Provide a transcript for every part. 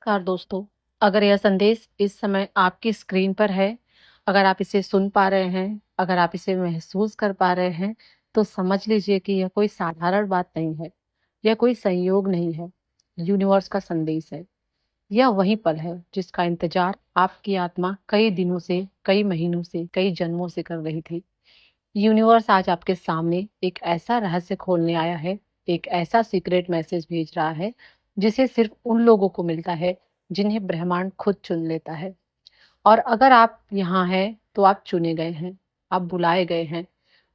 नमस्कार दोस्तों। अगर यह संदेश इस समय आपकी स्क्रीन पर है, अगर आप इसे सुन पा रहे हैं, अगर आप इसे महसूस कर पा रहे हैं, तो समझ लीजिए कि यह कोई साधारण बात नहीं है। यह कोई संयोग नहीं है, यूनिवर्स का संदेश है। यह वही पल है जिसका इंतजार आपकी आत्मा कई दिनों से, कई महीनों से, कई जन्मों से कर रही थी। यूनिवर्स आज आपके सामने एक ऐसा रहस्य खोलने आया है, एक ऐसा सीक्रेट मैसेज भेज रहा है जिसे सिर्फ उन लोगों को मिलता है जिन्हें ब्रह्मांड खुद चुन लेता है। और अगर आप यहाँ हैं तो आप चुने गए हैं, आप बुलाए गए हैं,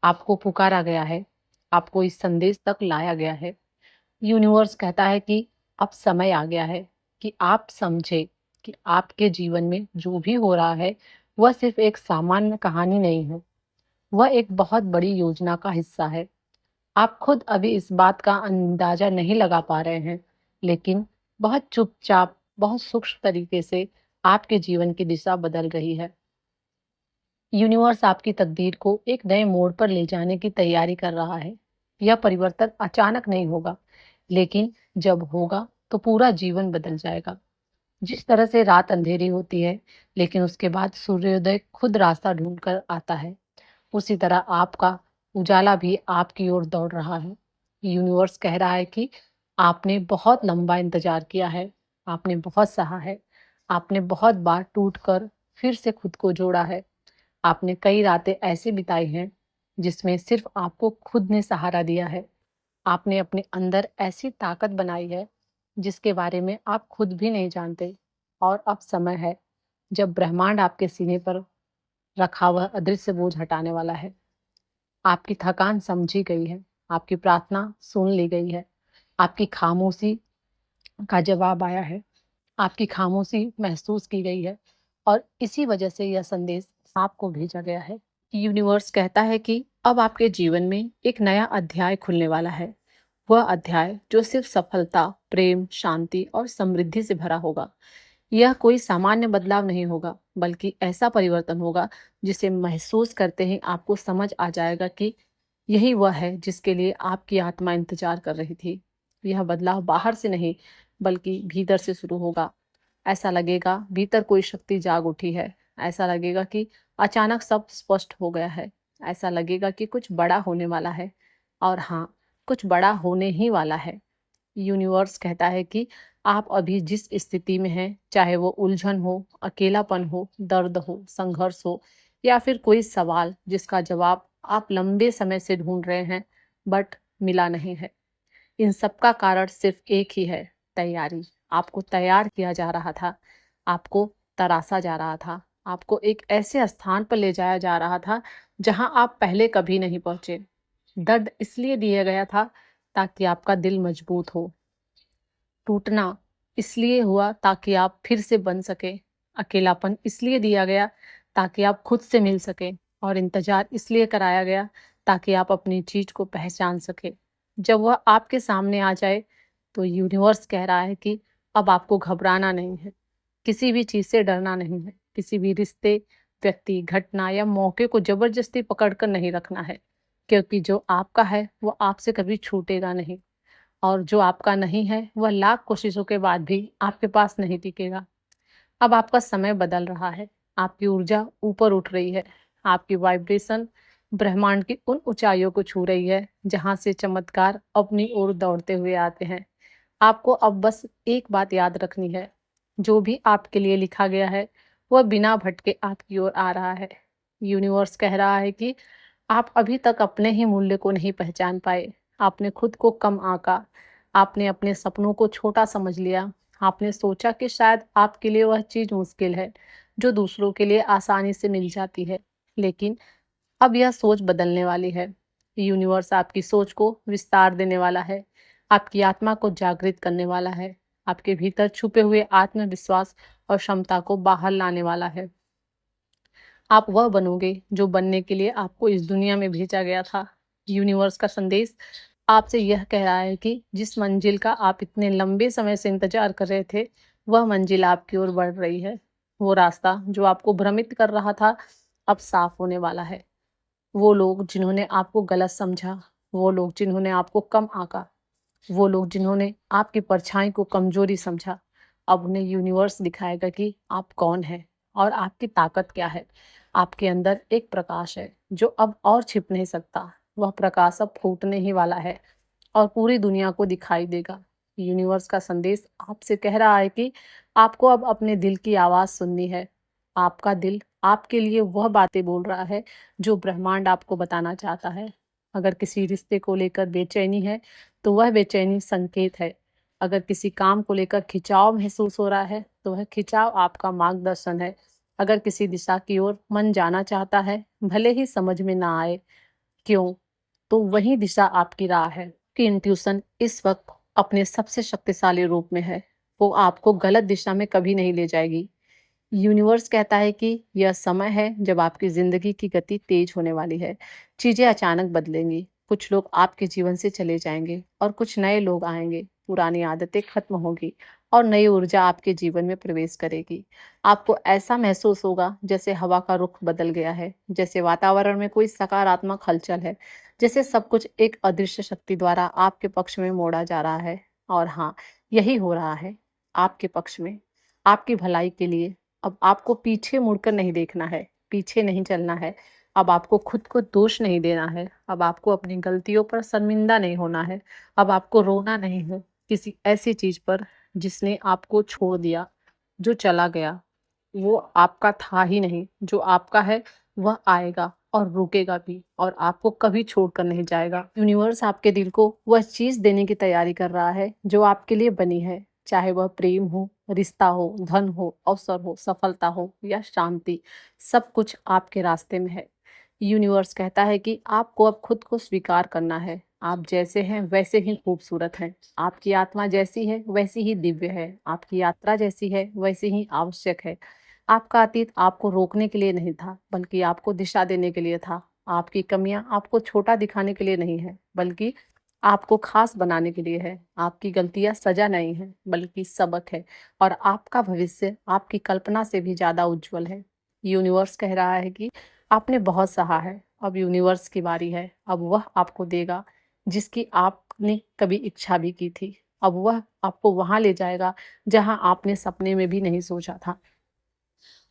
आपको पुकारा गया है, आपको इस संदेश तक लाया गया है। यूनिवर्स कहता है कि अब समय आ गया है कि आप समझे कि आपके जीवन में जो भी हो रहा है वह सिर्फ एक सामान्य कहानी नहीं है, वह एक बहुत बड़ी योजना का हिस्सा है। आप खुद अभी इस बात का अंदाजा नहीं लगा पा रहे हैं, लेकिन बहुत चुपचाप, बहुत सूक्ष्म तरीके से आपके जीवन की दिशा बदल रही है। यूनिवर्स आपकी तकदीर को एक नए मोड़ पर ले जाने की तैयारी कर रहा है। यह परिवर्तन अचानक नहीं होगा, लेकिन जब होगा तो पूरा जीवन बदल जाएगा। जिस तरह से रात अंधेरी होती है, लेकिन उसके बाद सूर्योदय खुद रास्ता ढूंढ कर आता है, उसी तरह आपका उजाला भी आपकी ओर दौड़ रहा है। यूनिवर्स कह रहा है कि आपने बहुत लंबा इंतजार किया है, आपने बहुत सहा है, आपने बहुत बार टूटकर फिर से खुद को जोड़ा है। आपने कई रातें ऐसे बिताई हैं जिसमें सिर्फ आपको खुद ने सहारा दिया है। आपने अपने अंदर ऐसी ताकत बनाई है जिसके बारे में आप खुद भी नहीं जानते। और अब समय है जब ब्रह्मांड आपके सीने पर रखा हुआ अदृश्य बोझ हटाने वाला है। आपकी थकान समझी गई है, आपकी प्रार्थना सुन ली गई है, आपकी खामोशी का जवाब आया है, आपकी खामोशी महसूस की गई है। और इसी वजह से यह संदेश आपको भेजा गया है। यूनिवर्स कहता है कि अब आपके जीवन में एक नया अध्याय खुलने वाला है। वह अध्याय जो सिर्फ सफलता, प्रेम, शांति और समृद्धि से भरा होगा। यह कोई सामान्य बदलाव नहीं होगा, बल्कि ऐसा परिवर्तन होगा जिसे महसूस करते ही आपको समझ आ जाएगा कि यही वह है जिसके लिए आपकी आत्मा इंतजार कर रही थी। यह बदलाव बाहर से नहीं, बल्कि भीतर से शुरू होगा। ऐसा लगेगा भीतर कोई शक्ति जाग उठी है। ऐसा लगेगा कि अचानक सब स्पष्ट हो गया है। ऐसा लगेगा कि कुछ बड़ा होने वाला है। और हाँ, कुछ बड़ा होने ही वाला है। यूनिवर्स कहता है कि आप अभी जिस स्थिति में हैं, चाहे वो उलझन हो, अकेलापन हो, दर्द हो, संघर्ष हो, या फिर कोई सवाल जिसका जवाब आप लंबे समय से ढूंढ रहे हैं बट मिला नहीं है, इन सब का कारण सिर्फ एक ही है, तैयारी। आपको तैयार किया जा रहा था, आपको तराशा जा रहा था, आपको एक ऐसे स्थान पर ले जाया जा रहा था जहां आप पहले कभी नहीं पहुंचे। दर्द इसलिए दिया गया था ताकि आपका दिल मजबूत हो। टूटना इसलिए हुआ ताकि आप फिर से बन सके। अकेलापन इसलिए दिया गया ताकि आप खुद से मिल सके। और इंतजार इसलिए कराया गया ताकि आप अपनी चीज को पहचान सके। जब वह आपके सामने आ जाए तो यूनिवर्स कह रहा है कि अब आपको घबराना नहीं है, किसी भी चीज से डरना नहीं है, किसी भी रिश्ते, व्यक्ति, घटना या मौके को जबरदस्ती पकड़कर नहीं रखना है, क्योंकि जो आपका है वो आपसे कभी छूटेगा नहीं। और जो आपका नहीं है वह लाख कोशिशों के बाद भी आपके पास नहीं टिकेगा। अब आपका समय बदल रहा है, आपकी ऊर्जा ऊपर उठ रही है, आपकी वाइब्रेशन ब्रह्मांड की उन ऊंचाइयों को छू रही है जहां से चमत्कार अपनी ओर दौड़ते हुए आते हैं। आपको अब बस एक बात याद रखनी है, जो भी आपके लिए लिखा गया है वह बिना भटके आपकी ओर आ रहा है। यूनिवर्स कह रहा है कि आप अभी तक अपने ही मूल्य को नहीं पहचान पाए। आपने खुद को कम आंका, आपने अपने सपनों को छोटा समझ लिया, आपने सोचा कि शायद आपके लिए वह चीज़ मुश्किल है जो दूसरों के लिए आसानी से मिल जाती है। लेकिन अब यह सोच बदलने वाली है। यूनिवर्स आपकी सोच को विस्तार देने वाला है, आपकी आत्मा को जागृत करने वाला है, आपके भीतर छुपे हुए आत्मविश्वास और क्षमता को बाहर लाने वाला है। आप वह बनोगे जो बनने के लिए आपको इस दुनिया में भेजा गया था। यूनिवर्स का संदेश आपसे यह कह रहा है कि जिस मंजिल का आप इतने लंबे समय से इंतजार कर रहे थे, वह मंजिल आपकी ओर बढ़ रही है। वो रास्ता जो आपको भ्रमित कर रहा था, अब साफ होने वाला है। वो लोग जिन्होंने आपको गलत समझा, वो लोग जिन्होंने आपको कम आंका, वो लोग जिन्होंने आपकी परछाई को कमजोरी समझा, अब उन्हें यूनिवर्स दिखाएगा कि आप कौन हैं और आपकी ताकत क्या है। आपके अंदर एक प्रकाश है जो अब और छिप नहीं सकता। वह प्रकाश अब फूटने ही वाला है और पूरी दुनिया को दिखाई देगा। यूनिवर्स का संदेश आपसे कह रहा है कि आपको अब अपने दिल की आवाज़ सुननी है। आपका दिल आपके लिए वह बातें बोल रहा है जो ब्रह्मांड आपको बताना चाहता है। अगर किसी रिश्ते को लेकर बेचैनी है, तो वह बेचैनी संकेत है। अगर किसी काम को लेकर खिंचाव महसूस हो रहा है, तो वह खिंचाव आपका मार्गदर्शन है। अगर किसी दिशा की ओर मन जाना चाहता है, भले ही समझ में ना आए क्यों, तो वही दिशा आपकी राह है। कि इंट्यूशन इस वक्त अपने सबसे शक्तिशाली रूप में है। वो आपको गलत दिशा में कभी नहीं ले जाएगी। यूनिवर्स कहता है कि यह समय है जब आपकी जिंदगी की गति तेज होने वाली है। चीजें अचानक बदलेंगी। कुछ लोग आपके जीवन से चले जाएंगे और कुछ नए लोग आएंगे। पुरानी आदतें खत्म होगी और नई ऊर्जा आपके जीवन में प्रवेश करेगी। आपको ऐसा महसूस होगा जैसे हवा का रुख बदल गया है, जैसे वातावरण में कोई सकारात्मक हलचल है, जैसे सब कुछ एक अदृश्य शक्ति द्वारा आपके पक्ष में मोड़ा जा रहा है। और हाँ, यही हो रहा है आपके पक्ष में, आपकी भलाई के लिए। अब आपको पीछे मुड़कर नहीं देखना है, पीछे नहीं चलना है। अब आपको खुद को दोष नहीं देना है। अब आपको अपनी गलतियों पर शर्मिंदा नहीं होना है। अब आपको रोना नहीं है किसी ऐसी चीज पर जिसने आपको छोड़ दिया, जो चला गया। वो आपका था ही नहीं। जो आपका है वह आएगा और रुकेगा भी और आपको कभी छोड़कर नहीं जाएगा। यूनिवर्स आपके दिल को वह चीज देने की तैयारी कर रहा है जो आपके लिए बनी है। चाहे वह प्रेम हो, रिश्ता हो, धन हो, अवसर हो, सफलता हो या शांति, सब कुछ आपके रास्ते में है। यूनिवर्स कहता है कि आपको अब खुद को स्वीकार करना है। आप जैसे हैं वैसे ही खूबसूरत हैं। आपकी आत्मा जैसी है वैसी ही दिव्य है। आपकी यात्रा जैसी है वैसी ही आवश्यक है। आपका अतीत आपको रोकने के लिए नहीं था, बल्कि आपको दिशा देने के लिए था। आपकी कमियां आपको छोटा दिखाने के लिए नहीं है, बल्कि आपको खास बनाने के लिए है। आपकी गलतियां सजा नहीं है, बल्कि सबक है। और आपका भविष्य आपकी कल्पना से भी ज्यादा उज्जवल है। यूनिवर्स कह रहा है कि आपने बहुत सहा है, अब यूनिवर्स की बारी है। अब वह आपको देगा जिसकी आपने कभी इच्छा भी की थी। अब वह आपको वहां ले जाएगा जहां आपने सपने में भी नहीं सोचा था।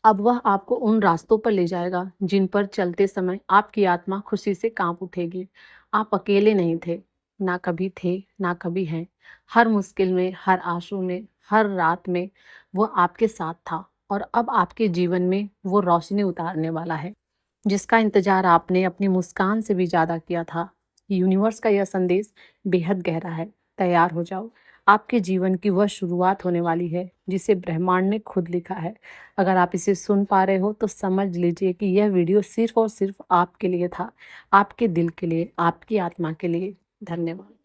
अब वह आपको उन रास्तों पर ले जाएगा जिन पर चलते समय आपकी आत्मा खुशी से कांप उठेगी। आप अकेले नहीं थे, ना कभी थे, ना कभी हैं। हर मुश्किल में, हर आंसू में, हर रात में वो आपके साथ था। और अब आपके जीवन में वो रोशनी उतारने वाला है जिसका इंतजार आपने अपनी मुस्कान से भी ज्यादा किया था। यूनिवर्स का यह संदेश बेहद गहरा है। तैयार हो जाओ। आपके जीवन की वह शुरुआत होने वाली है जिसे ब्रह्मांड ने खुद लिखा है। अगर आप इसे सुन पा रहे हो तो समझ लीजिए कि यह वीडियो सिर्फ और सिर्फ आपके लिए था, आपके दिल के लिए, आपकी आत्मा के लिए। धन्यवाद।